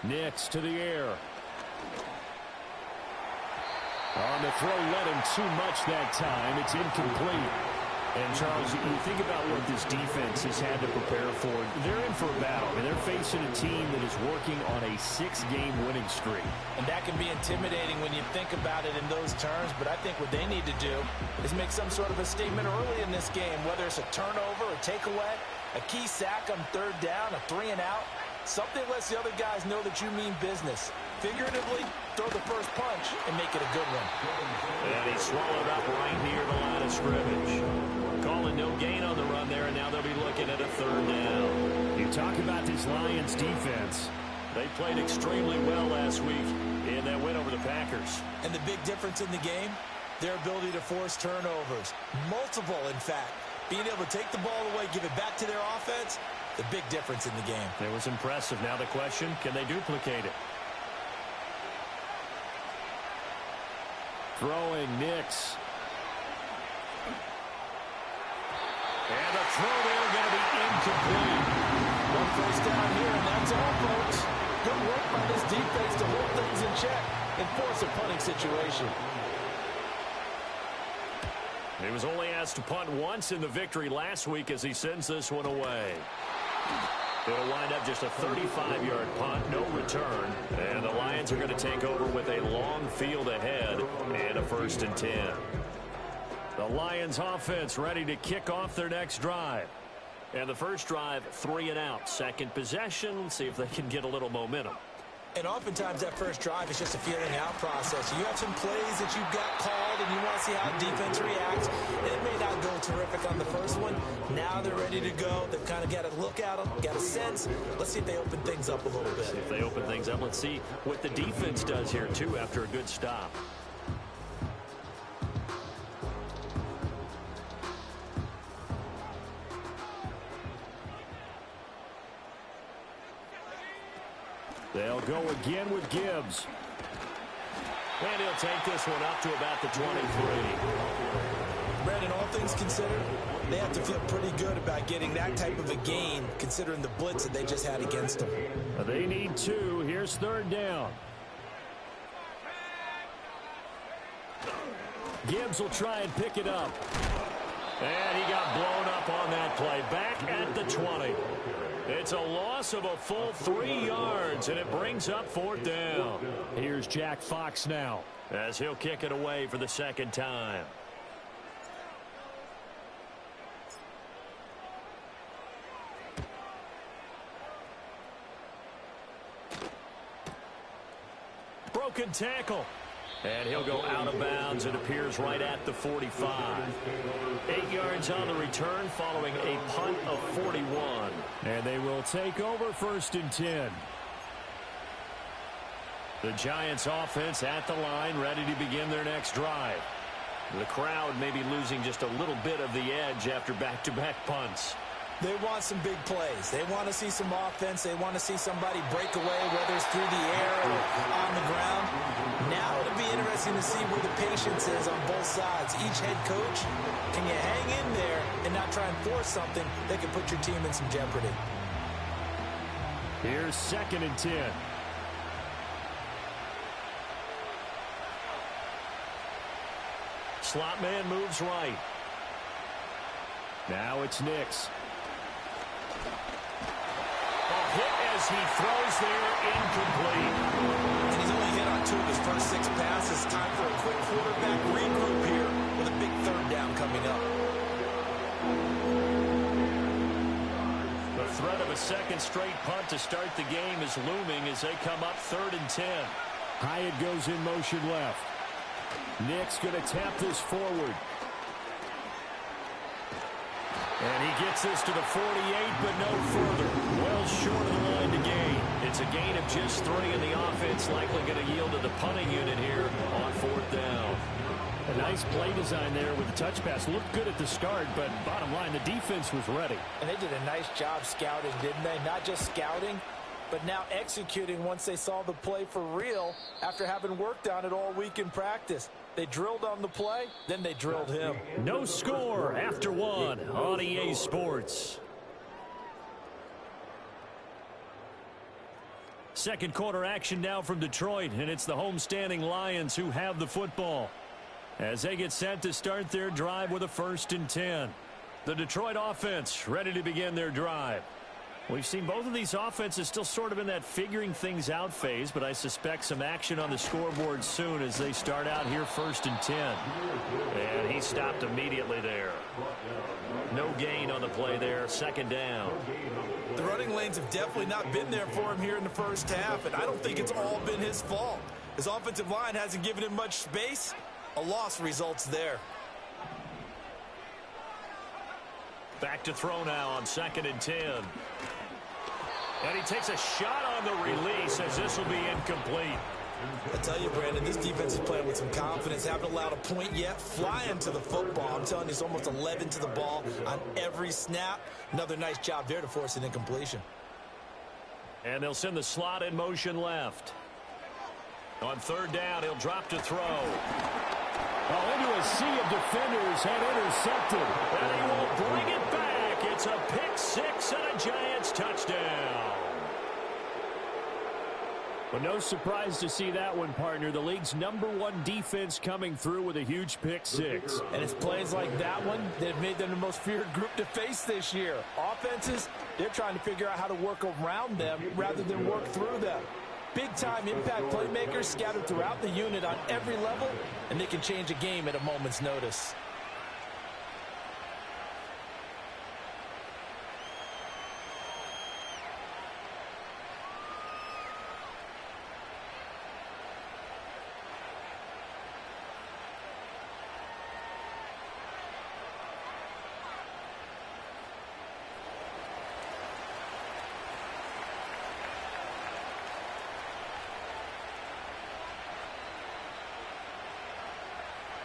Nix to the air. On the throw, led him too much that time. It's incomplete. And, Charles, you think about what this defense has had to prepare for. They're in for a battle. I mean, they're facing a team that is working on a 6-game winning streak. And that can be intimidating when you think about it in those terms. But I think what they need to do is make some sort of a statement early in this game, whether it's a turnover, a takeaway, a key sack on third down, a 3-and-out. Something lets the other guys know that you mean business. Figuratively, throw the first punch and make it a good one. And he swallowed up right near the line of scrimmage. Calling no gain on the run there, and now they'll be looking at a third down. You talk about this Lions defense. They played extremely well last week in that win over the Packers. And the big difference in the game, their ability to force turnovers. Multiple, in fact. Being able to take the ball away, give it back to their offense, the big difference in the game. It was impressive. Now the question, can they duplicate it? Throwing Nix. And the throw there going to be incomplete. One first down here, and that's all, folks. Good work by this defense to hold things in check and force a punting situation. He was only asked to punt once in the victory last week as he sends this one away. It'll wind up just a 35-yard punt, no return. And the Lions are going to take over with a long field ahead and a 1st and 10. The Lions offense ready to kick off their next drive. And the first drive, 3-and-out. Second possession, see if they can get a little momentum. And oftentimes that first drive is just a feeling out process. You have some plays that you've got called and you want to see how the defense reacts. It may not go terrific on the first one. Now they're ready to go. They've kind of got a look at them, got a sense. Let's see if they open things up a little bit. If they open things up, let's see what the defense does here, too, after a good stop. They'll go again with Gibbs. And he'll take this one up to about the 23. Brandon, all things considered, they have to feel pretty good about getting that type of a gain, considering the blitz that they just had against them. They need 2. Here's third down. Gibbs will try and pick it up. And he got blown up on that play. Back at the 20. It's a loss of a full 3 yards, and it brings up 4th down. Here's Jack Fox now, as he'll kick it away for the second time. Broken tackle. And he'll go out of bounds. It appears right at the 45. 8 yards on the return following a punt of 41. And they will take over 1st and 10. The Giants offense at the line, ready to begin their next drive. The crowd may be losing just a little bit of the edge after back-to-back punts. They want some big plays. They want to see some offense. They want to see somebody break away, whether it's through the air or on the ground. Now it'll be interesting to see where the patience is on both sides. Each head coach, can you hang in there and not try and force something that can put your team in some jeopardy? Here's 2nd and 10. Slot man moves right. Now it's Nix. Hit as he throws there, incomplete. And he's only hit on 2 of his first 6 passes. Time for a quick quarterback regroup here with a big third down coming up. The threat of a second straight punt to start the game is looming as they come up 3rd and 10. Hyatt goes in motion left. Nix going to tap this forward. And he gets this to the 48, but no further. Well short of the line to gain. It's a gain of just 3, and the offense likely going to yield to the punting unit here on 4th down. A nice play design there with the touch pass. Looked good at the start, but bottom line, the defense was ready. And they did a nice job scouting, didn't they? Not just scouting, but now executing once they saw the play for real after having worked on it all week in practice. They drilled on the play, then they drilled him. No score after 1 on EA Sports. Second quarter action now from Detroit, and it's the homestanding Lions who have the football as they get set to start their drive with a 1st and 10. The Detroit offense ready to begin their drive. We've seen both of these offenses still sort of in that figuring things out phase, but I suspect some action on the scoreboard soon as they start out here 1st and 10. And he stopped immediately there. No gain on the play there, 2nd down. The running lanes have definitely not been there for him here in the first half, and I don't think it's all been his fault. His offensive line hasn't given him much space. A loss results there. Back to throw now on 2nd and 10. And he takes a shot on the release as this will be incomplete. I tell you, Brandon, this defense is playing with some confidence. Haven't allowed a point yet. Flying to the football. I'm telling you, it's almost 11 to the ball on every snap. Another nice job there to force an incompletion. And they'll send the slot in motion left. On 3rd down, he'll drop to throw. Oh, into a sea of defenders and intercepted. And he will bring it back. It's a pick 6 and a Giants touchdown. Well, no surprise to see that one, partner. The league's #1 defense coming through with a huge pick 6. And it's plays like that one that have made them the most feared group to face this year. Offenses, they're trying to figure out how to work around them rather than work through them. Big-time impact playmakers scattered throughout the unit on every level, and they can change a game at a moment's notice.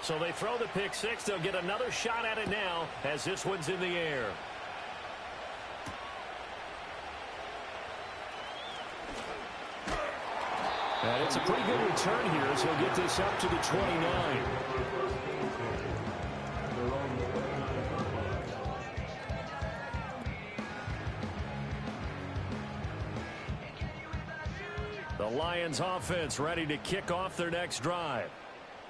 So they throw the pick 6. They'll get another shot at it now as this one's in the air. And it's a pretty good return here as he'll get this up to the 29. The Lions offense ready to kick off their next drive.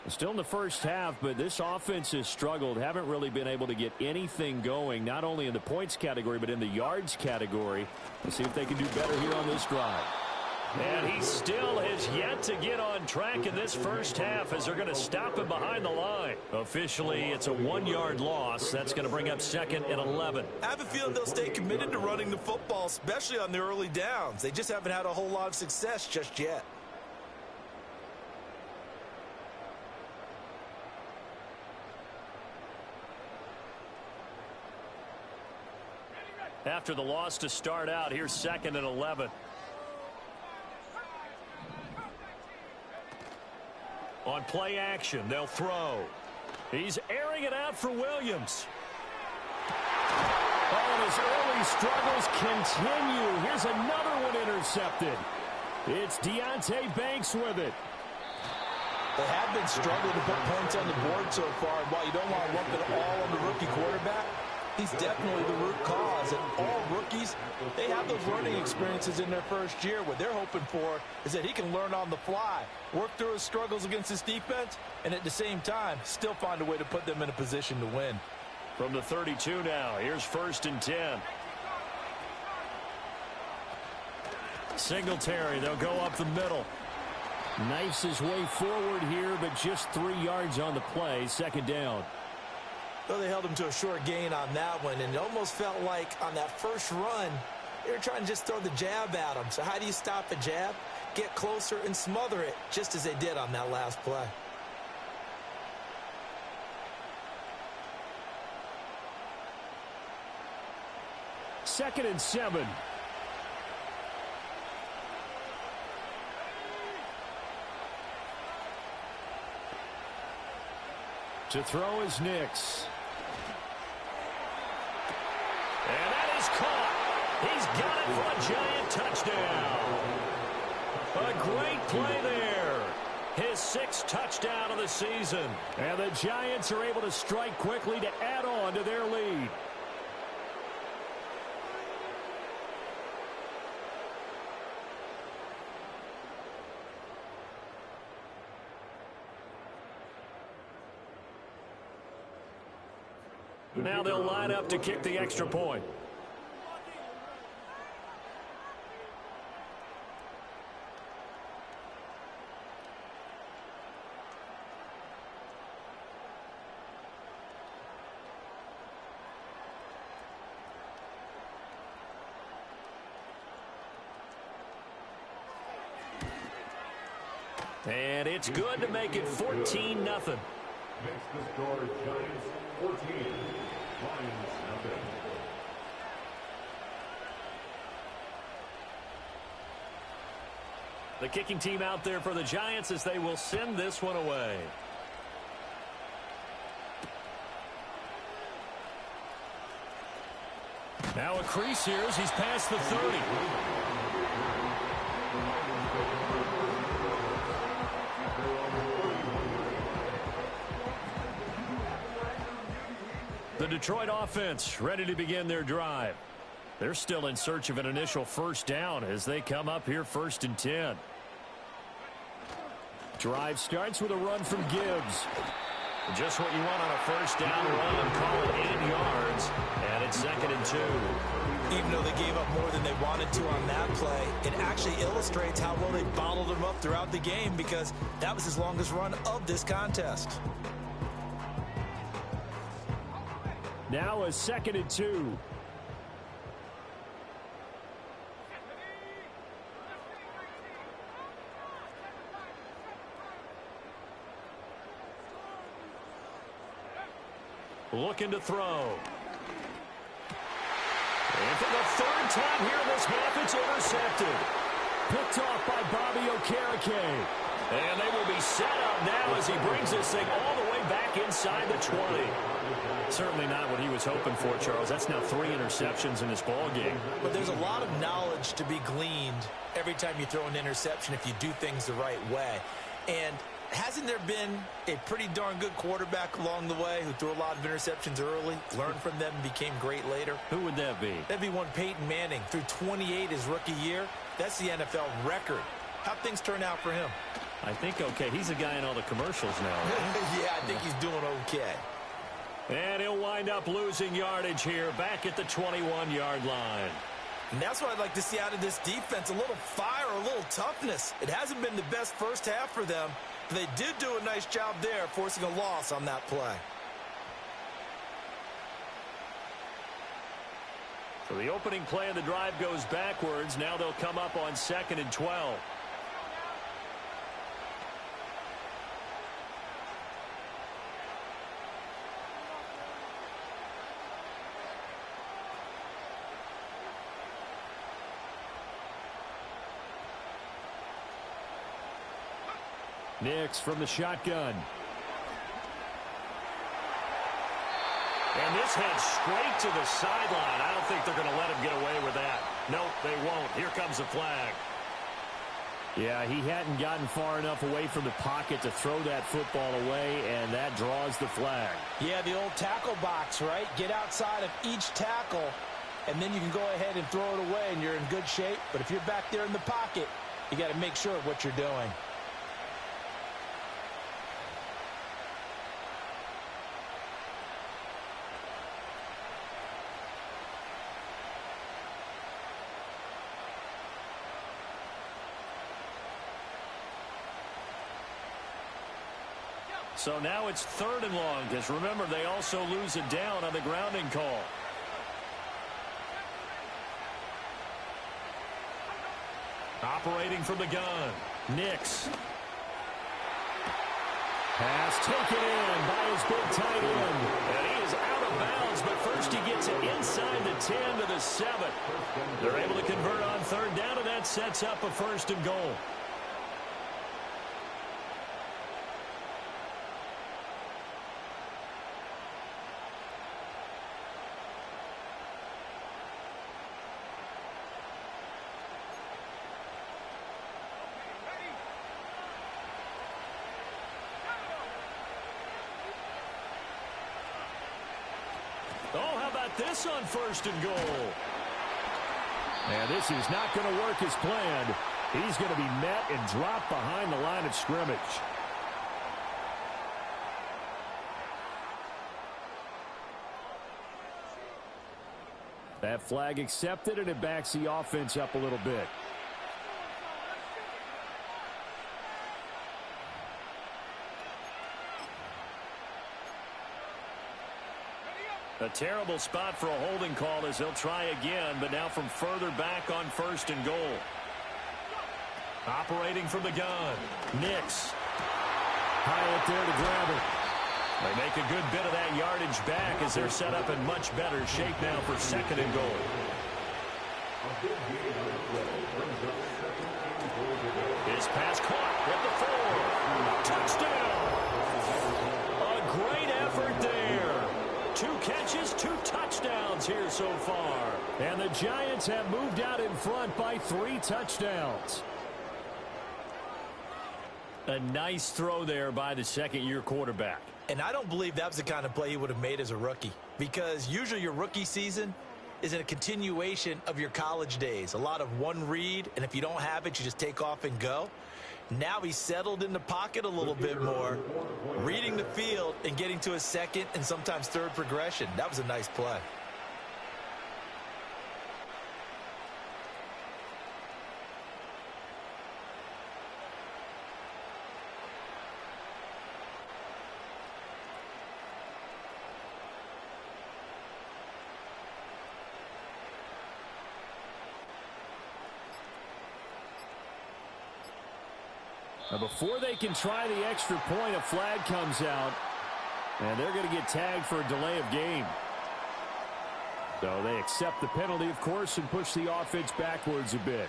Still in the first half, but this offense has struggled. Haven't really been able to get anything going, not only in the points category, but in the yards category. Let's see if they can do better here on this drive. And he still has yet to get on track in this first half as they're going to stop him behind the line. Officially, it's a 1-yard loss. That's going to bring up 2nd and 11. I have a feeling they'll stay committed to running the football, especially on the early downs. They just haven't had a whole lot of success just yet. After the loss to start out, here's 2nd and 11. On play action, they'll throw. He's airing it out for Williams. Oh, and his early struggles continue. Here's another one intercepted. It's Deonte Banks with it. They have been struggling to put points on the board so far. While you don't want to lump it all on the rookie quarterback, he's definitely the root cause. And all rookies, they have those learning experiences in their first year. What they're hoping for is that he can learn on the fly, work through his struggles against his defense, and at the same time, still find a way to put them in a position to win. From the 32 now, here's 1st and 10. Singletary, they'll go up the middle. Knifes his way forward here, but just 3 yards on the play. 2nd down. Well, they held him to a short gain on that one, and it almost felt like on that first run, they were trying to just throw the jab at him. So how do you stop a jab? Get closer and smother it, just as they did on that last play. Second and 7. To throw is Nix. And that is caught. He's got it for a Giant touchdown. A great play there. His 6th touchdown of the season. And the Giants are able to strike quickly to add on to their lead. Now they'll line up to kick the extra point. And it's good to make it 14-0. Makes the score Giants 14, Lions nothing. The kicking team out there for the Giants as they will send this one away. Now a crease here as he's past the 30. The Detroit offense ready to begin their drive. They're still in search of an initial first down as they come up here 1st and 10. Drive starts with a run from Gibbs. Just what you want on a first down run. Call it 8 yards, and it's 2nd and 2. Even though they gave up more than they wanted to on that play, it actually illustrates how well they bottled them up throughout the game because that was his longest run of this contest. Now a 2nd and 2. Looking to throw. And for the 3rd time here in this half, it's intercepted. Picked off by Bobby Okereke. And they will be set up now as he brings this thing all the way back inside the 20. Certainly not what he was hoping for, Charles. That's now 3 interceptions in this ball game. But there's a lot of knowledge to be gleaned every time you throw an interception if you do things the right way. And hasn't there been a pretty darn good quarterback along the way who threw a lot of interceptions early, learned from them, and became great later? Who would that be? That'd be one Peyton Manning. Threw 28 his rookie year. That's the NFL record. How'd things turn out for him? I think okay. He's a guy in all the commercials now. Right? Yeah, I think he's doing okay. And he'll wind up losing yardage here back at the 21-yard line. And that's what I'd like to see out of this defense. A little fire, a little toughness. It hasn't been the best first half for them, but they did do a nice job there, forcing a loss on that play. So the opening play of the drive goes backwards. Now they'll come up on 2nd and 12. Nix from the shotgun. And this heads straight to the sideline. I don't think they're going to let him get away with that. Nope, they won't. Here comes the flag. Yeah, he hadn't gotten far enough away from the pocket to throw that football away, and that draws the flag. Yeah, the old tackle box, right? Get outside of each tackle, and then you can go ahead and throw it away, and you're in good shape. But if you're back there in the pocket, you got to make sure of what you're doing. So now it's 3rd and long, because remember, they also lose it down on the grounding call. Operating from the gun, Nix. Pass taken in by his big tight end. And he is out of bounds, but first he gets it inside the 10 to the 7. They're able to convert on 3rd down, and that sets up a 1st and goal. Oh, how about this on 1st and goal? And this is not going to work as planned. He's going to be met and dropped behind the line of scrimmage. That flag accepted, and it backs the offense up a little bit. A terrible spot for a holding call as they'll try again, but now from further back on 1st and goal. Operating from the gun. Nix. High up there to grab it. They make a good bit of that yardage back as they're set up in much better shape now for 2nd and goal. His pass caught at the 4. Touchdown! A great effort there. 2 catches, 2 touchdowns here so far. And the Giants have moved out in front by 3 touchdowns. A nice throw there by the second-year quarterback. And I don't believe that was the kind of play he would have made as a rookie, because usually your rookie season is a continuation of your college days. A lot of one read, and if you don't have it, you just take off and go. Now he's settled in the pocket a little bit more, reading the field and getting to a 2nd and sometimes 3rd progression. That was a nice play. Now before they can try the extra point, a flag comes out, and they're going to get tagged for a delay of game. So they accept the penalty, of course, and push the offense backwards a bit.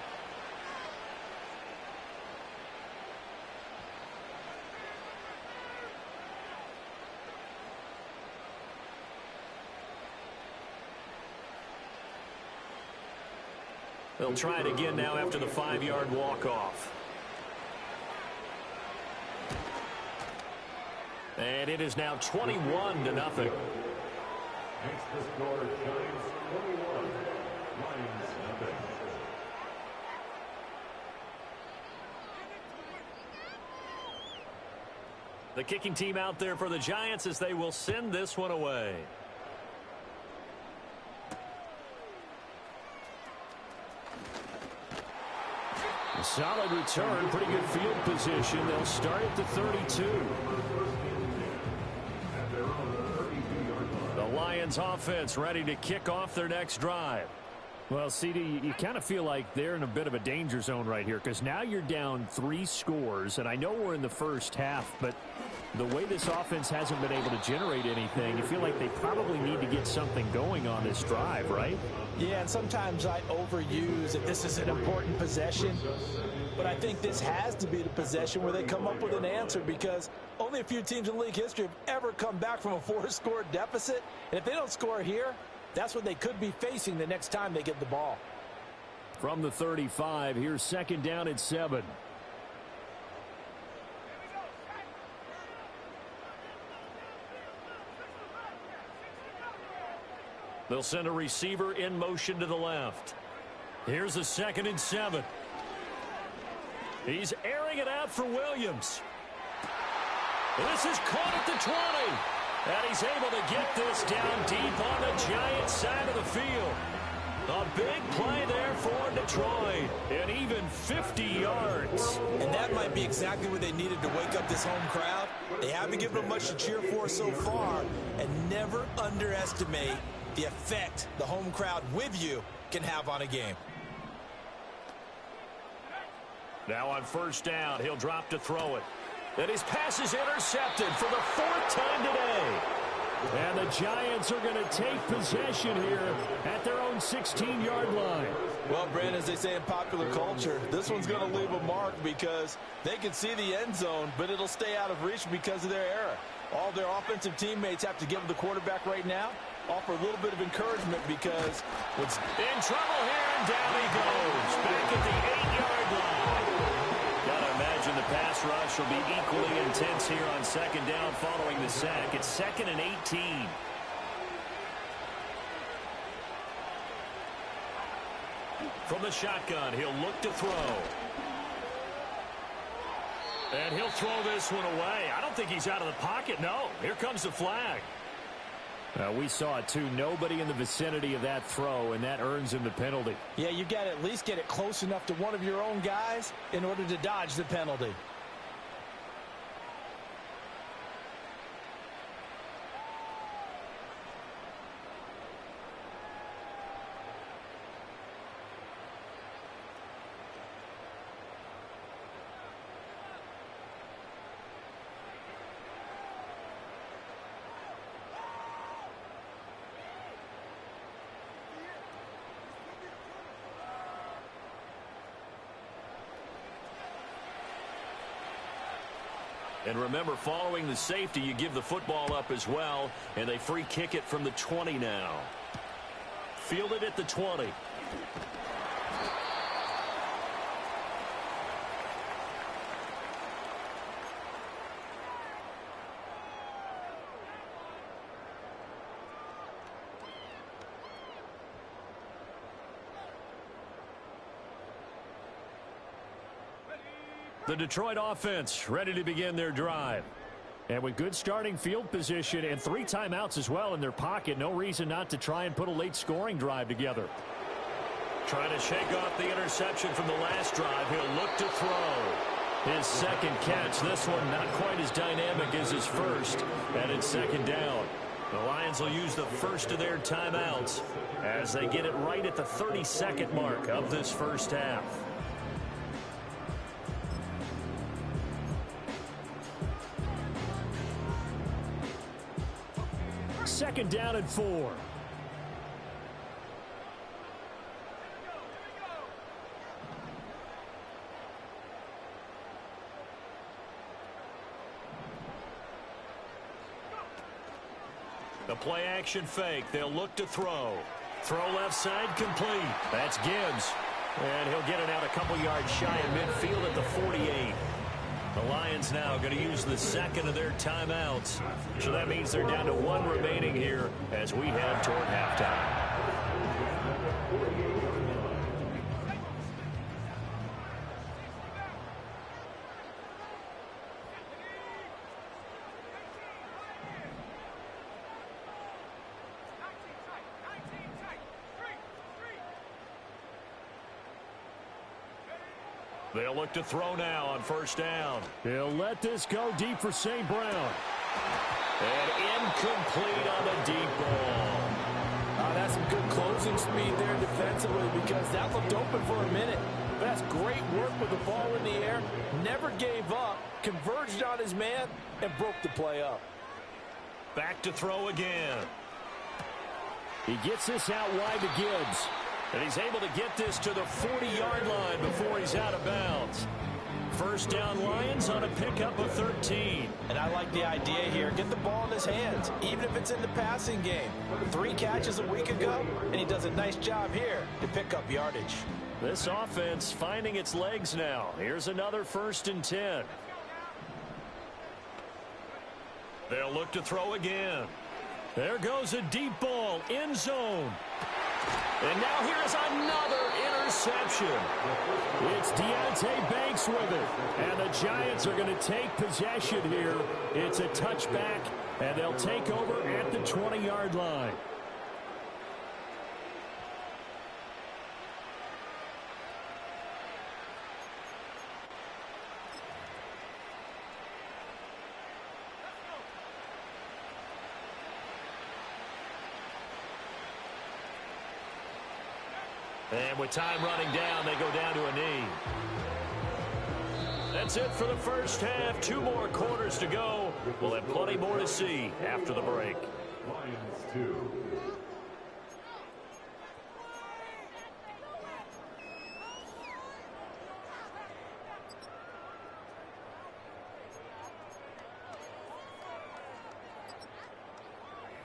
They'll try it again now after the 5-yard walk-off. And it is now 21-0. Makes the score Giants 21, Lions nothing. The kicking team out there for the Giants as they will send this one away. A solid return, pretty good field position. They'll start at the 32. The Lions offense ready to kick off their next drive. Well, CD, you kind of feel like they're in a bit of a danger zone right here, because now you're down 3 scores, and I know we're in the first half, but the way this offense hasn't been able to generate anything, you feel like they probably need to get something going on this drive, right? Yeah, and sometimes I overuse that this is an important possession, but I think this has to be the possession where they come up with an answer, because only a few teams in league history have ever come back from a 4-score deficit, and if they don't score here, that's what they could be facing the next time they get the ball. From the 35, here's 2nd down and 7. They'll send a receiver in motion to the left. Here's a 2nd and 7. He's airing it out for Williams. This is caught at the 20. And he's able to get this down deep on the Giants side of the field. A big play there for Detroit. And even 50 yards. And that might be exactly what they needed to wake up this home crowd. They haven't given them much to cheer for so far. And never underestimate the effect the home crowd with you can have on a game. Now on 1st down, he'll drop to throw it. And his pass is intercepted for the 4th time today. And the Giants are going to take possession here at their own 16-yard line. Well, Brandon, as they say in popular culture, this one's going to leave a mark because they can see the end zone, but it'll stay out of reach because of their error. All their offensive teammates have to give the quarterback right now, offer a little bit of encouragement, because it's in trouble here, and down he goes. Back at the 8-yard line. Gotta imagine the pass rush will be equally intense here on 2nd down following the sack. It's 2nd and 18. From the shotgun, he'll look to throw. And he'll throw this one away. I don't think he's out of the pocket. No, here comes the flag. We saw it too. Nobody in the vicinity of that throw, and that earns him the penalty. Yeah, you got to at least get it close enough to one of your own guys in order to dodge the penalty. And remember, following the safety, you give the football up as well, and they free kick it from the 20 now. Fielded at the 20. The Detroit offense ready to begin their drive. And with good starting field position and 3 timeouts as well in their pocket, no reason not to try and put a late scoring drive together. Trying to shake off the interception from the last drive. He'll look to throw. His second catch. This one not quite as dynamic as his first. And it's second down. The Lions will use the first of their timeouts as they get it right at the 30-second mark of this first half. Second down and 4. The play action fake. They'll look to throw. Throw left side complete. That's Gibbs. And he'll get it out a couple yards shy of midfield at the 48. The Lions now going to use the second of their timeouts. So that means they're down to 1 remaining here as we head toward halftime. They'll look to throw now on first down. He'll let this go deep for St. Brown. And incomplete on the deep ball. That's some good closing speed there defensively because that looked open for a minute. That's great work with the ball in the air. Never gave up, converged on his man, and broke the play up. Back to throw again. He gets this out wide to Gibbs. And he's able to get this to the 40-yard line before he's out of bounds. First down Lions on a pickup of 13. And I like the idea here. Get the ball in his hands, even if it's in the passing game. 3 catches a week ago, and he does a nice job here to pick up yardage. This offense finding its legs now. Here's another 1st and 10. They'll look to throw again. There goes a deep ball, end zone. And now here's another interception. It's Deonte Banks with it. And the Giants are going to take possession here. It's a touchback, and they'll take over at the 20-yard line. And with time running down, they go down to a knee. That's it for the first half. 2 more quarters to go. We'll have plenty more to see after the break. Lions 2.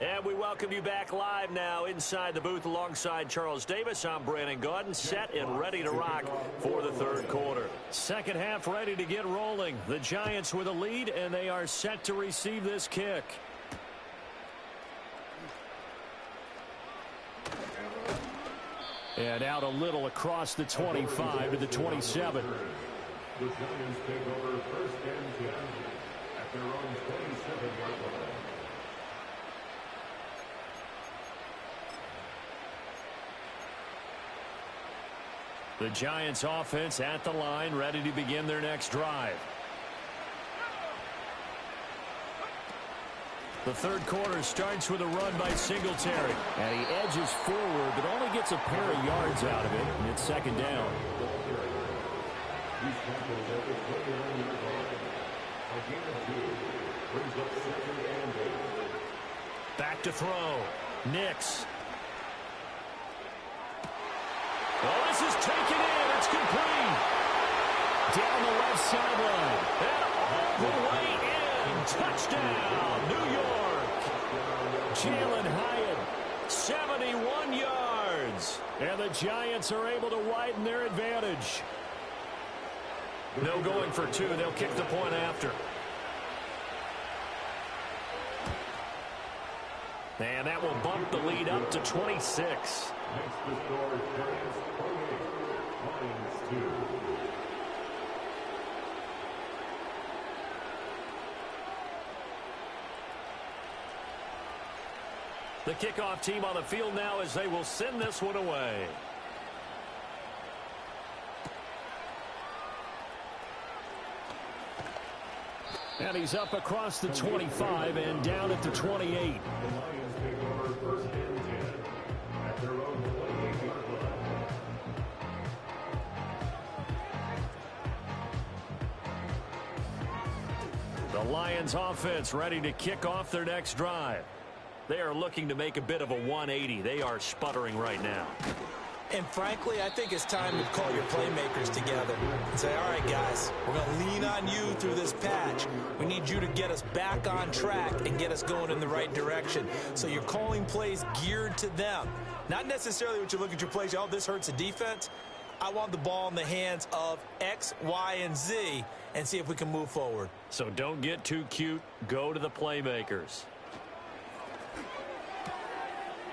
And we welcome you back live now inside the booth alongside Charles Davis. I'm Brandon Gaudin, set and ready to rock for the 3rd quarter. Second half ready to get rolling. The Giants with a lead, and they are set to receive this kick. And out a little across the 25 to the 27. The Giants take over 1st and 10 at their own 27-yard line. The Giants offense at the line, ready to begin their next drive. The third quarter starts with a run by Singletary. And he edges forward, but only gets a pair of yards out of it, and it's second down. Back to throw. Nix. Oh, this is taken in. It's complete. Down the left sideline. And all the way in. Touchdown, New York. Jalen Hyatt. 71 yards. And the Giants are able to widen their advantage. No going for two. They'll kick the point after. And that will bump the lead up to 26. Next to score, Giants 28, Lions 2. The kickoff team on the field now as they will send this one away. And he's up across the 25 and down at the 28. The Lions take over first and 10 at their own 28-yard line. The Lions offense ready to kick off their next drive. They are looking to make a bit of a 180. They are sputtering right now. And frankly, I think it's time to call your playmakers together and say, all right, guys, we're going to lean on you through this patch. We need you to get us back on track and get us going in the right direction. So you're calling plays geared to them. Not necessarily what you look at your plays, oh, this hurts the defense. I want the ball in the hands of X, Y, and Z and see if we can move forward. So don't get too cute. Go to the playmakers.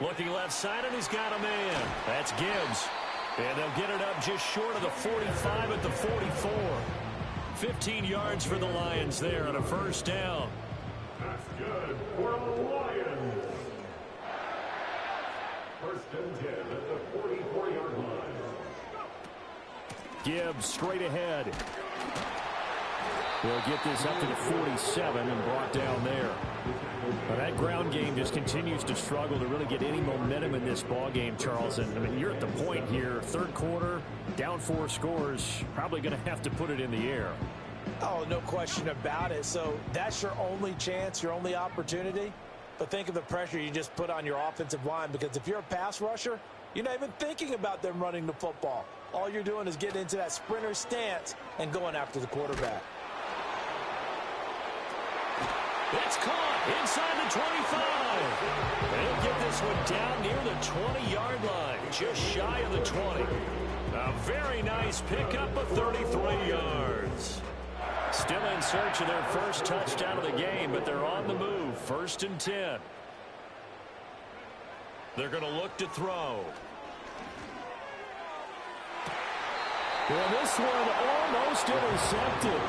Looking left side, and he's got a man. That's Gibbs. And they'll get it up just short of the 45 at the 44. 15 yards for the Lions there on a first down. That's good for the Lions. First and 10 at the 44-yard line. Gibbs straight ahead. They'll get this up to the 47 and brought down there. But that ground game just continues to struggle to really get any momentum in this ball game, Charles. And I mean, you're at the point here, third quarter, down 4 scores, probably going to have to put it in the air. Oh, no question about it. So that's your only chance, your only opportunity. But think of the pressure you just put on your offensive line, because if you're a pass rusher, you're not even thinking about them running the football. All you're doing is getting into that sprinter stance and going after the quarterback. It's caught inside the 25. They'll get this one down near the 20-yard line, just shy of the 20. A very nice pickup of 33 yards. Still in search of their first touchdown of the game, but they're on the move. First and 10. They're going to look to throw. Well, this one almost intercepted.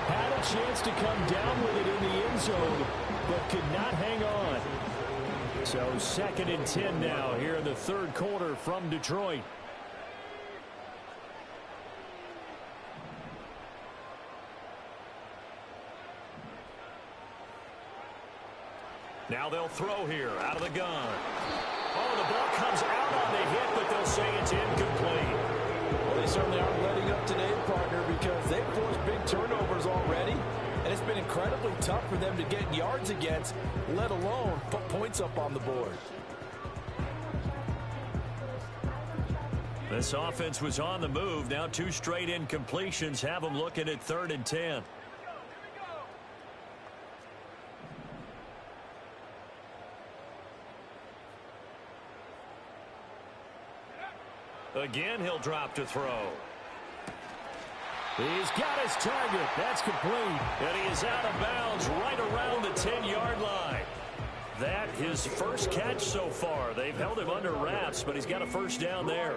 Had a chance to come down with it in the end zone, but could not hang on. So second and 10 now here in the third quarter from Detroit. Now they'll throw here out of the gun. Oh, the ball comes out on the hit, but they'll say it's incomplete. Well, they certainly aren't letting up today, partner, because they've forced big turnovers already, and it's been incredibly tough for them to get yards against, let alone put points up on the board. This offense was on the move. Now 2 straight incompletions have them looking at third and 10. Again, he'll drop to throw. He's got his target. That's complete. And he is out of bounds right around the 10-yard line. That his first catch so far. They've held him under wraps, but he's got a first down there.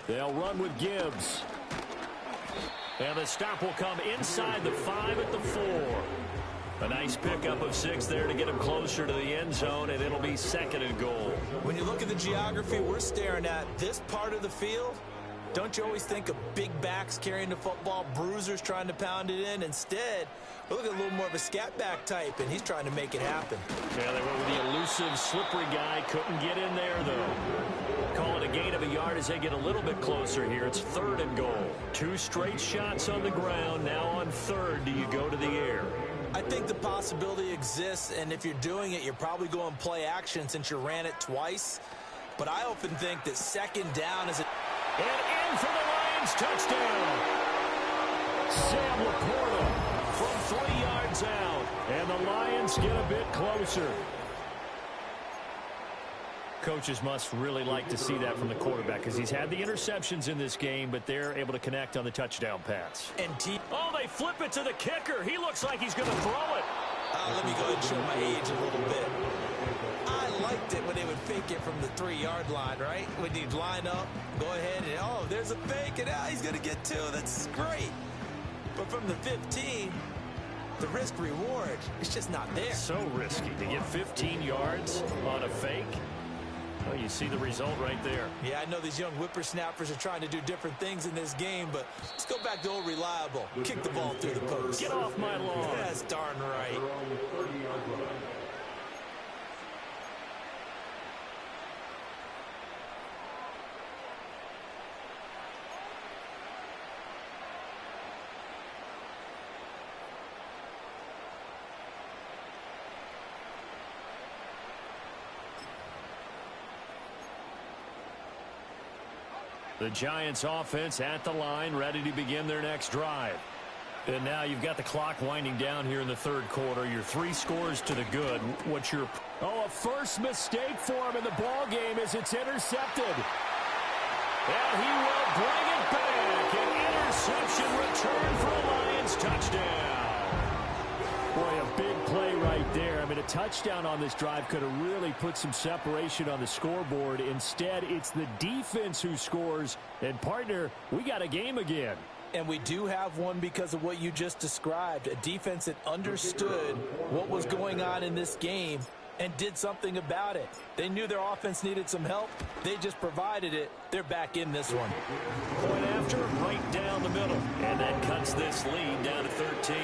They'll run with Gibbs. And the stop will come inside the 5 at the 4. A nice pickup of 6 there to get him closer to the end zone, and it'll be 2nd and goal. When you look at the geography we're staring at, this part of the field, don't you always think of big backs carrying the football, bruisers trying to pound it in? Instead, look at a little more of a scat back type, and he's trying to make it happen. Yeah, they went with the elusive, slippery guy. Couldn't get in there, though. Call it a gain of a yard as they get a little bit closer here. It's 3rd and goal. 2 straight shots on the ground. Now on 3rd, do you go to the air? I think the possibility exists, and if you're doing it, you're probably going play action since you ran it twice. But I often think that 2nd down is a... And in for the Lions, touchdown. Sam Laporta From 3 yards out. and the Lions get a bit closer. Coaches must really like to see that from the quarterback because he's had the interceptions in this game, but they're able to connect on the touchdown pass. Oh, they flip it to the kicker. He looks like he's going to throw it. Let me go ahead and show my age a little bit. I liked it when they would fake it from the 3-yard line, right? When you'd line up, go ahead, and oh, there's a fake, and he's going to get 2. That's great. But from the 15, the risk-reward is just not there. So risky to get 15 yards on a fake. Well, you see the result right there. Yeah, I know these young whippersnappers are trying to do different things in this game, but let's go back to old reliable. Kick the ball through the post. Get off my lawn. That's darn right. The Giants offense at the line, ready to begin their next drive. And now you've got the clock winding down here in the 3rd quarter. You're 3 scores to the good. What's your... Oh, a first mistake for him in the ball game as it's intercepted. And he will bring it back. An interception return for a Lions touchdown. Boy, a big play right there. I mean, a touchdown on this drive could have really put some separation on the scoreboard. Instead, it's the defense who scores. And, partner, we got a game again. And we do have one because of what you just described. A defense that understood what was going on in this game and did something about it. They knew their offense needed some help. They just provided it. They're back in this one. Point after, right down the middle. And that cuts this lead down to 13.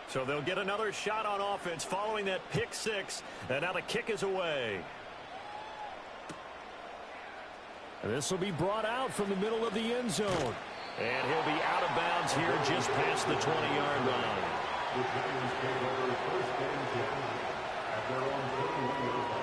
So they'll get another shot on offense following that pick 6. And now the kick is away. And this will be brought out from the middle of the end zone. And he'll be out of bounds here just past the 20-yard line. The Giants take over 1st and 10 at their own 31-yard line.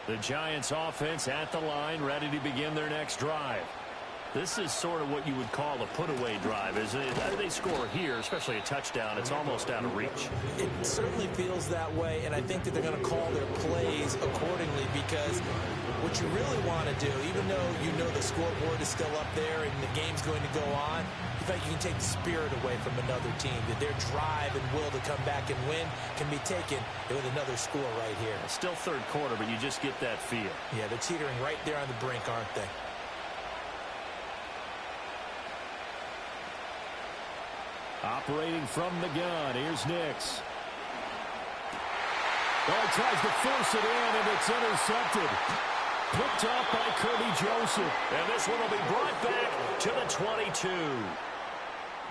The Giants offense at the line, ready to begin their next drive. This is sort of what you would call a put-away drive. As they score here, especially a touchdown, it's almost out of reach. It certainly feels that way, and I think that they're going to call their plays accordingly because what you really want to do, even though you know the scoreboard is still up there and the game's going to go on, in fact, you can take the spirit away from another team. That their drive and will to come back and win can be taken with another score right here. It's still 3rd quarter, but you just get that feel. Yeah, they're teetering right there on the brink, aren't they? Operating from the gun, here's Nix. Oh, he tries to force it in, and it's intercepted. Picked up by Kirby Joseph. And this one will be brought back to the 22.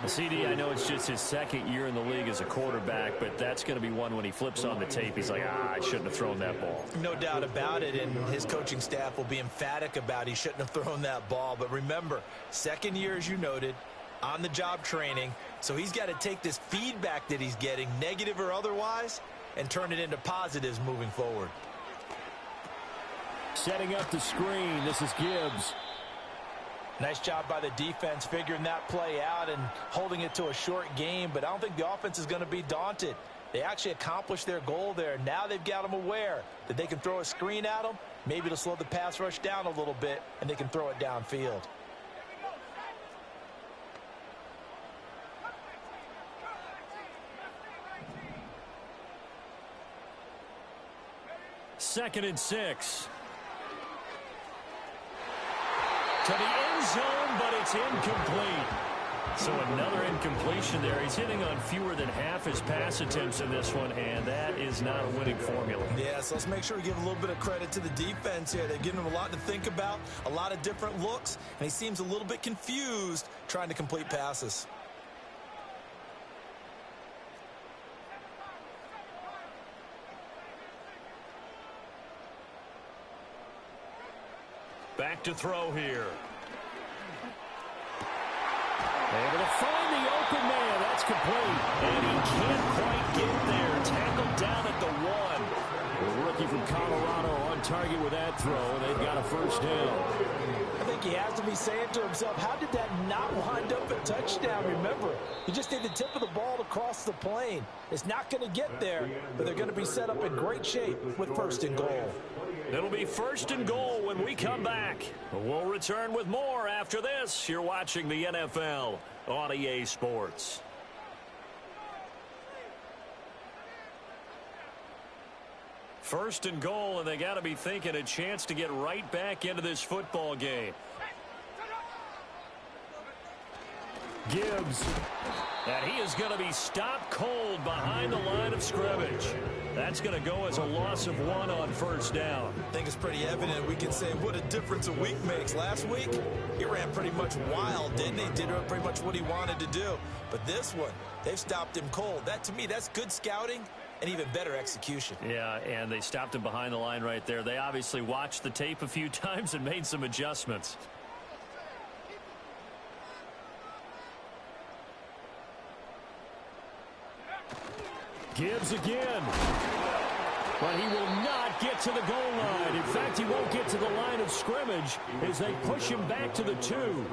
CD, I know it's just his 2nd year in the league as a quarterback, but that's going to be one when he flips on the tape. He's like, I shouldn't have thrown that ball. No doubt about it, and his coaching staff will be emphatic about he shouldn't have thrown that ball. But remember, 2nd year, as you noted, on-the-job training. So he's got to take this feedback that he's getting, negative or otherwise, and turn it into positives moving forward. Setting up the screen. This is Gibbs. Nice job by the defense figuring that play out and holding it to a short game, but I don't think the offense is going to be daunted. They actually accomplished their goal there. Now they've got them aware that they can throw a screen at them, maybe to slow the pass rush down a little bit, and they can throw it downfield. Second and 6. To the end zone, but it's incomplete. So another incompletion there. He's hitting on fewer than half his pass attempts in this one, and that is not a winning formula. Yeah, so let's make sure we give a little bit of credit to the defense here. They've given him a lot to think about, a lot of different looks, and he seems a little bit confused trying to complete passes. Back to throw here. Able to find the open man. That's complete. And he can't quite get there. Tackled down at the 1. The rookie from Colorado on target with that throw, and they've got a first down. I think he has to be saying to himself, how did that not wind up a touchdown? Remember, he just did the tip of the ball to cross the plane. It's not going to get there, but they're going to be set up in great shape with first and goal. It'll be first and goal when we come back. We'll return with more after this. You're watching the NFL on EA Sports. First and goal, and they got to be thinking a chance to get right back into this football game. Gibbs. And he is going to be stopped cold behind the line of scrimmage. That's going to go as a loss of 1 on first down. I think it's pretty evident. We can say what a difference a week makes. Last week, he ran pretty much wild, didn't he? Did pretty much what he wanted to do. But this one, they've stopped him cold. That, to me, that's good scouting and even better execution. Yeah, and they stopped him behind the line right there. They obviously watched the tape a few times and made some adjustments. Gibbs again. But he will not get to the goal line. In fact, he won't get to the line of scrimmage as they push him back to the 2.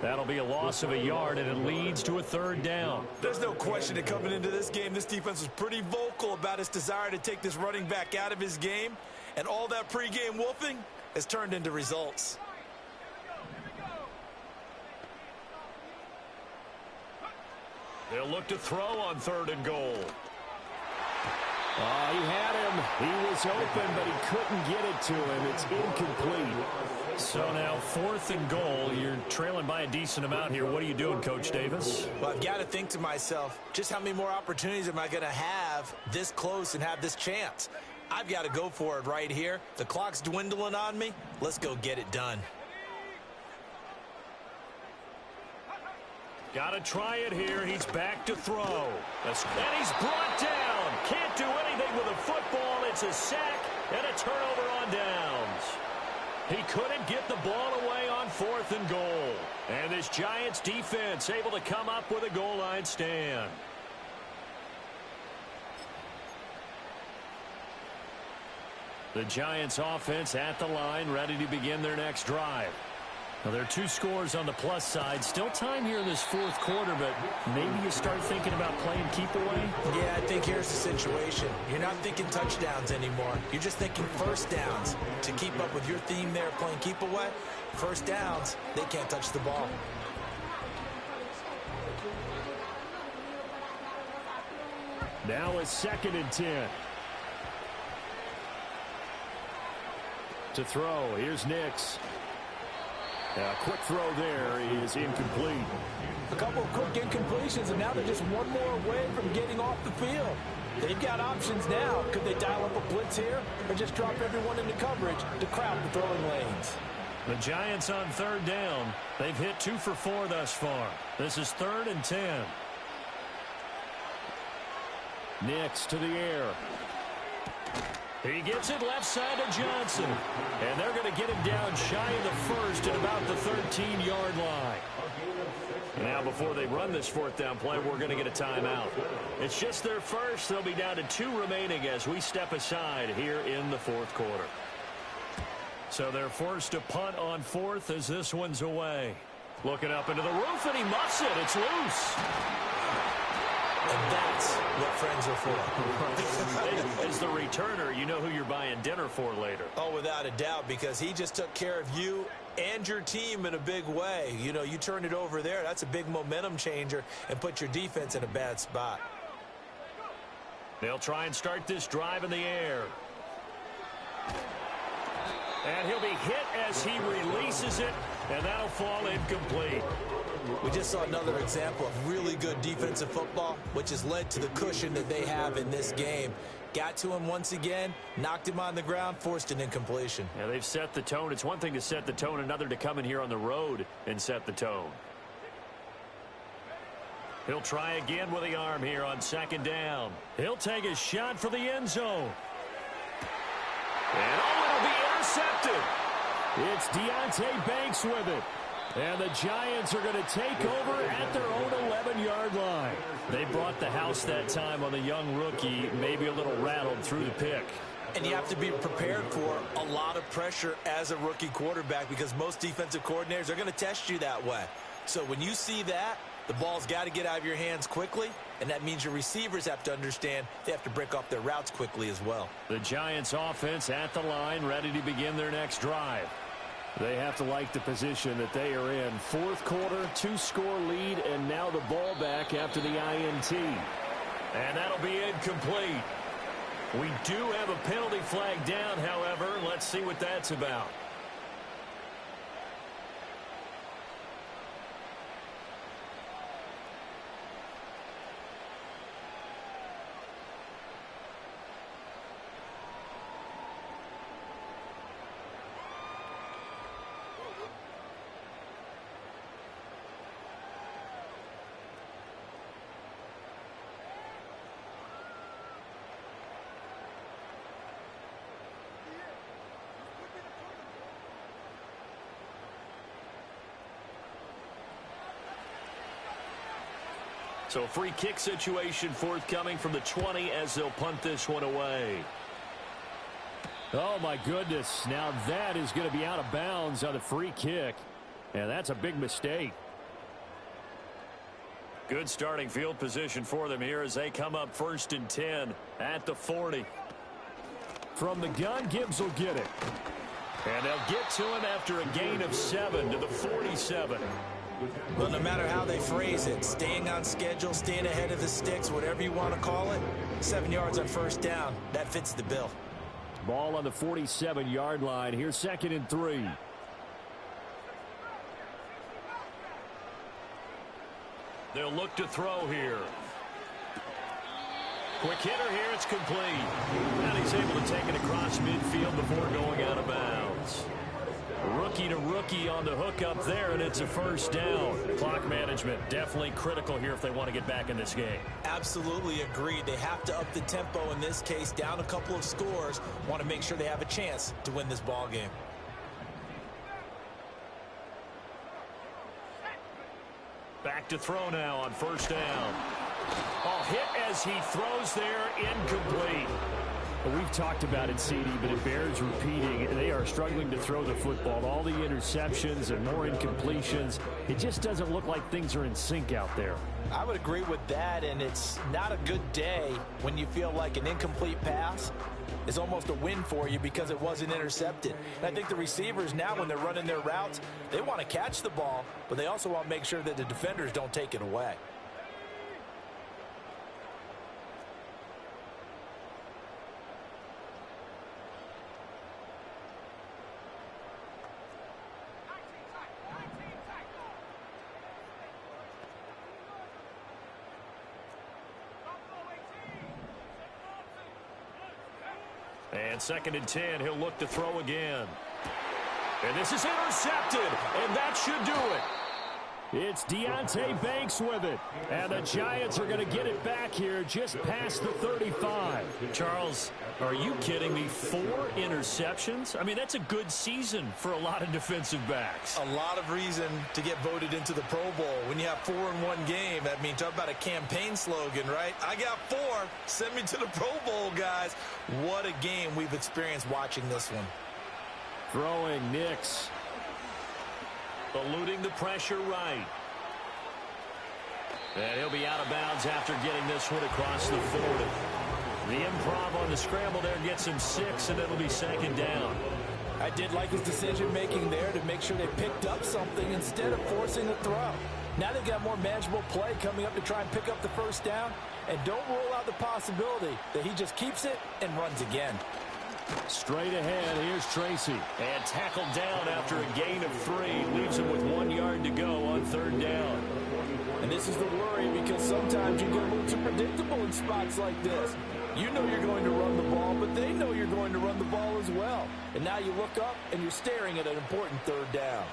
That'll be a loss of a yard, and it leads to a third down. There's no question that coming into this game, this defense was pretty vocal about its desire to take this running back out of his game. And all that pregame wolfing has turned into results. They'll look to throw on third and goal. Oh, he had him. He was open, but he couldn't get it to him. It's incomplete. So now fourth and goal. You're trailing by a decent amount here. What are you doing, Coach Davis? Well, I've got to think to myself, just how many more opportunities am I going to have this close and have this chance? I've got to go for it right here. The clock's dwindling on me. Let's go get it done. Got to try it here. He's back to throw. And he's brought down. Can't do anything with a football. It's a sack and a turnover on downs. He couldn't get the ball away on fourth and goal. And this Giants defense able to come up with a goal line stand. The Giants offense at the line, ready to begin their next drive. Well, there are 2 scores on the plus side. Still time here in this fourth quarter, but maybe you start thinking about playing keep away? Yeah, I think here's the situation. You're not thinking touchdowns anymore. You're just thinking first downs. To keep up with your theme there, playing keep away, first downs, they can't touch the ball. Now it's 2nd and 10. To throw, here's Nix. A quick throw there is incomplete. A couple of quick incompletions, and now they're just one more away from getting off the field. They've got options now. Could they dial up a blitz here or just drop everyone into coverage to crowd the throwing lanes? The Giants on third down. They've hit 2 for 4 thus far. This is 3rd and 10. Nix to the air. He gets it left side to Johnson. And they're going to get him down shy of the first at about the 13-yard line. Now, before they run this fourth down play, we're going to get a timeout. It's just their first. They'll be down to 2 remaining as we step aside here in the fourth quarter. So they're forced to punt on fourth as this one's away. Looking up into the roof, and he muffs it. It's loose. And that's what friends are for. As the returner, you know who you're buying dinner for later. Oh, without a doubt, because he just took care of you and your team in a big way. You know, you turn it over there. That's a big momentum changer and put your defense in a bad spot. They'll try and start this drive in the air. And he'll be hit as he releases it, and that'll fall incomplete. We just saw another example of really good defensive football, which has led to the cushion that they have in this game. Got to him once again, knocked him on the ground, forced an incompletion. Yeah, they've set the tone. It's one thing to set the tone, another to come in here on the road and set the tone. He'll try again with the arm here on second down. He'll take a shot for the end zone. And it'll be intercepted. It's Deonte Banks with it. And the Giants are going to take over at their own 11-yard line. They brought the house that time on the young rookie, maybe a little rattled through the pick. And you have to be prepared for a lot of pressure as a rookie quarterback because most defensive coordinators are going to test you that way. So when you see that, the ball's got to get out of your hands quickly, and that means your receivers have to understand they have to break off their routes quickly as well. The Giants offense at the line, ready to begin their next drive. They have to like the position that they are in. Fourth quarter, 2-score lead, and now the ball back after the INT. And that'll be incomplete. We do have a penalty flag down, however. Let's see what that's about. So free kick situation forthcoming from the 20 as they'll punt this one away. Oh, my goodness. Now that is going to be out of bounds on the free kick. And that's a big mistake. Good starting field position for them here as they come up 1st and 10 at the 40. From the gun, Gibbs will get it. And they'll get to him after a gain of 7 to the 47. Well, no matter how they phrase it, staying on schedule, staying ahead of the sticks, whatever you want to call it, 7 yards on 1st down, that fits the bill. Ball on the 47-yard line. Here's 2nd and 3. They'll look to throw here. Quick hitter here, it's complete. And he's able to take it across midfield before going out of bounds. Rookie to rookie on the hook up there, and it's a 1st down. Clock management definitely critical here if they want to get back in this game. Absolutely agreed. They have to up the tempo in this case, down a couple of scores. Want to make sure they have a chance to win this ball game. Back to throw now on 1st down. Oh, hit as he throws there, incomplete. Well, we've talked about it, CD, but it bears repeating. They are struggling to throw the football. All the interceptions and more incompletions. It just doesn't look like things are in sync out there. I would agree with that, and it's not a good day when you feel like an incomplete pass is almost a win for you because it wasn't intercepted. And I think the receivers now, when they're running their routes, they want to catch the ball, but they also want to make sure that the defenders don't take it away. And 2nd and 10, he'll look to throw again. And this is intercepted, and that should do it. It's Deonte Banks with it. And the Giants are going to get it back here just past the 35. Charles, are you kidding me? 4 interceptions? I mean, that's a good season for a lot of defensive backs. A lot of reason to get voted into the Pro Bowl. When you have 4 in one game, I mean, talk about a campaign slogan, right? I got 4. Send me to the Pro Bowl, guys. What a game we've experienced watching this one. Throwing Nix. Eluding the pressure right. And he'll be out of bounds after getting this one across the 40. The improv on the scramble there gets him 6, and it'll be second down. I did like his decision-making there to make sure they picked up something instead of forcing a throw. Now they've got more manageable play coming up to try and pick up the first down, and don't rule out the possibility that he just keeps it and runs again. Straight ahead, here's Tracy. And tackled down after a gain of 3. Leaves him with 1 yard to go on third down. And this is the worry because sometimes you get a little too predictable in spots like this. You know you're going to run the ball, but they know you're going to run the ball as well. And now you look up and you're staring at an important third down.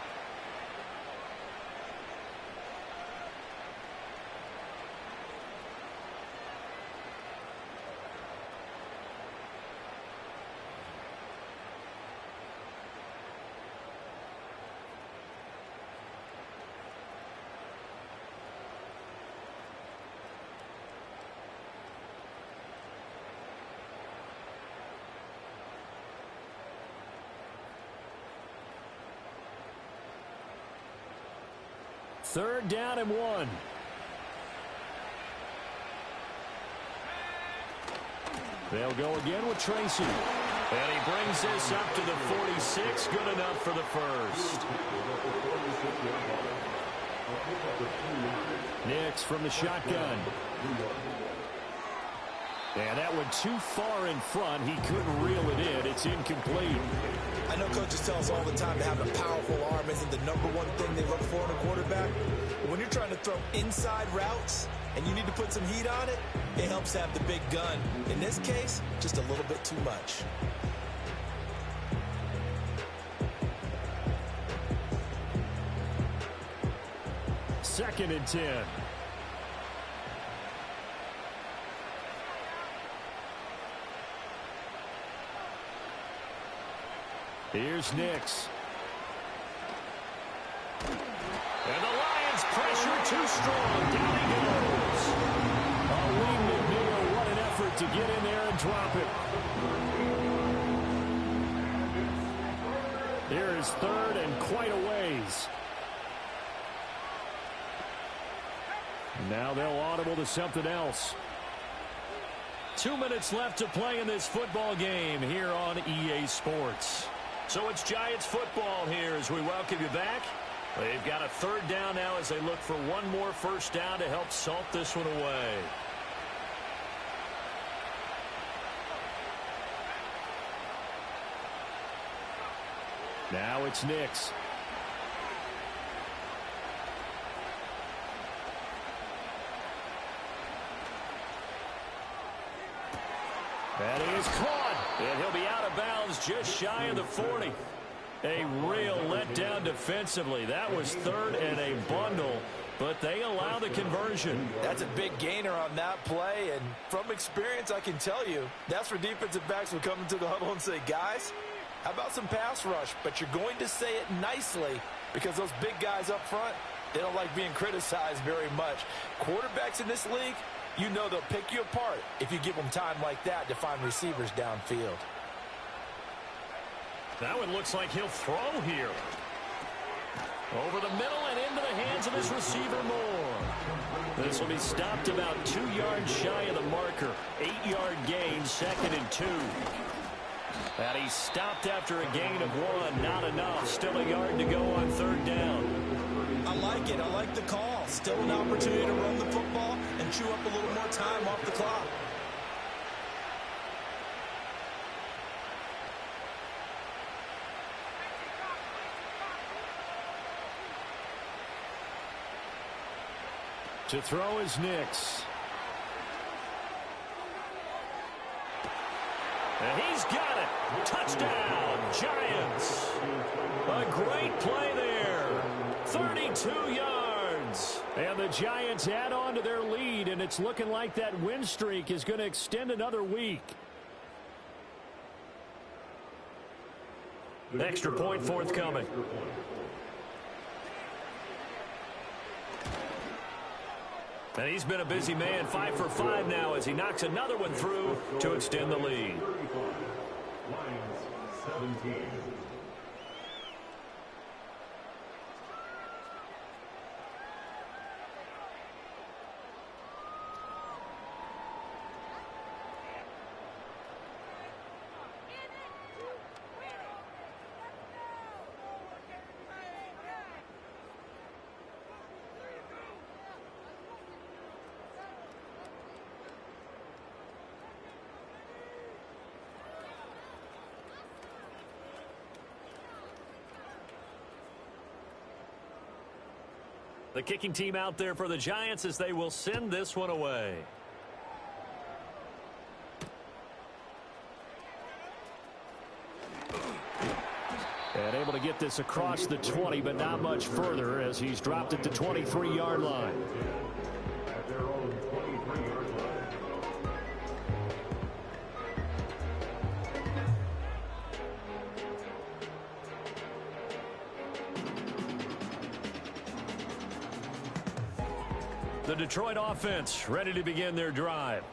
Third down and 1. They'll go again with Tracy. And he brings this up to the 46. Good enough for the first. Nix from the shotgun. And that went too far in front. He couldn't reel it in. It's incomplete. I know coaches tell us all the time that having a powerful arm isn't the number one thing they look for in a quarterback. But when you're trying to throw inside routes and you need to put some heat on it, it helps have the big gun. In this case, just a little bit too much. Second and 10. Here's Nix. And the Lions pressure too strong. Down he goes. Wayne McNeil, what an effort to get in there and drop it. Here is third and quite a ways. Now they'll audible to something else. 2 minutes left to play in this football game here on EA Sports. So it's Giants football here as we welcome you back. They've got a third down now as they look for one more first down to help salt this one away. Now it's Nix. That is caught, and he'll be out of bounds just shy of the 40. A real letdown defensively. That was third and a bundle, but they allow the conversion. That's a big gainer on that play, and from experience, I can tell you, that's where defensive backs will come into the huddle and say, guys, how about some pass rush? But you're going to say it nicely because those big guys up front, they don't like being criticized very much. Quarterbacks in this league, you know they'll pick you apart if you give them time like that to find receivers downfield. That one looks like he'll throw here. Over the middle and into the hands of his receiver Moore. This will be stopped about 2 yards shy of the marker. 8-yard gain, second and 2. And he's stopped after a gain of 1. Not enough. Still a yard to go on third down. I like it. I like the call. Still an opportunity to run the football and chew up a little more time off the clock. To throw is Nix. And he's got it. Touchdown, Giants. A great play there. 32 yards. And the Giants add on to their lead, and it's looking like that win streak is going to extend another week. Extra point forthcoming. And he's been a busy man, 5 for 5 now as he knocks another one through to extend the lead. Lions 17. The kicking team out there for the Giants as they will send this one away. And able to get this across the 20, but not much further as he's dropped it to 23-yard line. At their own 23-yard line. The Detroit offense ready to begin their drive.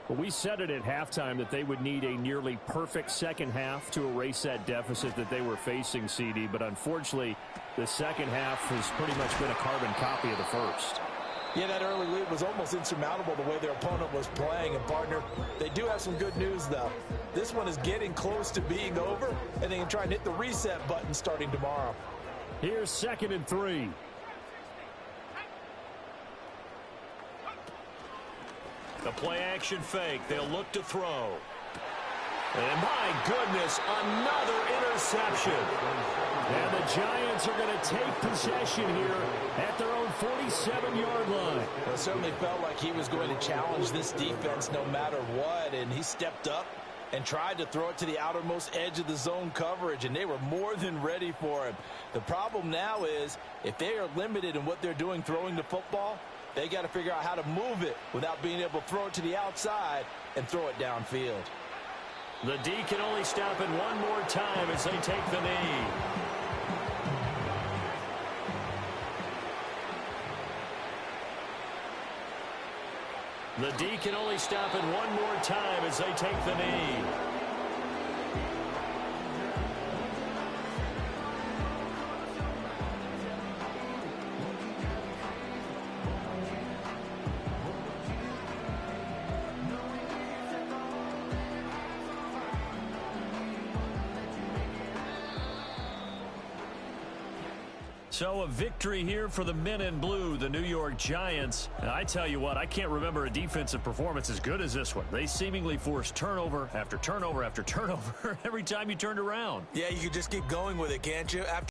Well, we said it at halftime that they would need a nearly perfect second half to erase that deficit that they were facing, CD. But unfortunately, the second half has pretty much been a carbon copy of the first. Yeah, that early lead was almost insurmountable the way their opponent was playing. And, partner, they do have some good news, though. This one is getting close to being over, and they can try and hit the reset button starting tomorrow. Here's 2nd and 3. The play-action fake. They'll look to throw. And, my goodness, another interception. And the Giants are going to take possession here at their own 47-yard line. It certainly felt like he was going to challenge this defense no matter what, and he stepped up and tried to throw it to the outermost edge of the zone coverage, and they were more than ready for him. The problem now is if they are limited in what they're doing throwing the football, they got to figure out how to move it without being able to throw it to the outside and throw it downfield. The D can only stop it one more time as they take the knee. The D can only stop it one more time as they take the knee. So a victory here for the men in blue, the New York Giants. And I tell you what, I can't remember a defensive performance as good as this one. They seemingly forced turnover after turnover after turnover every time you turned around. Yeah, you could just keep going with it, can't you? After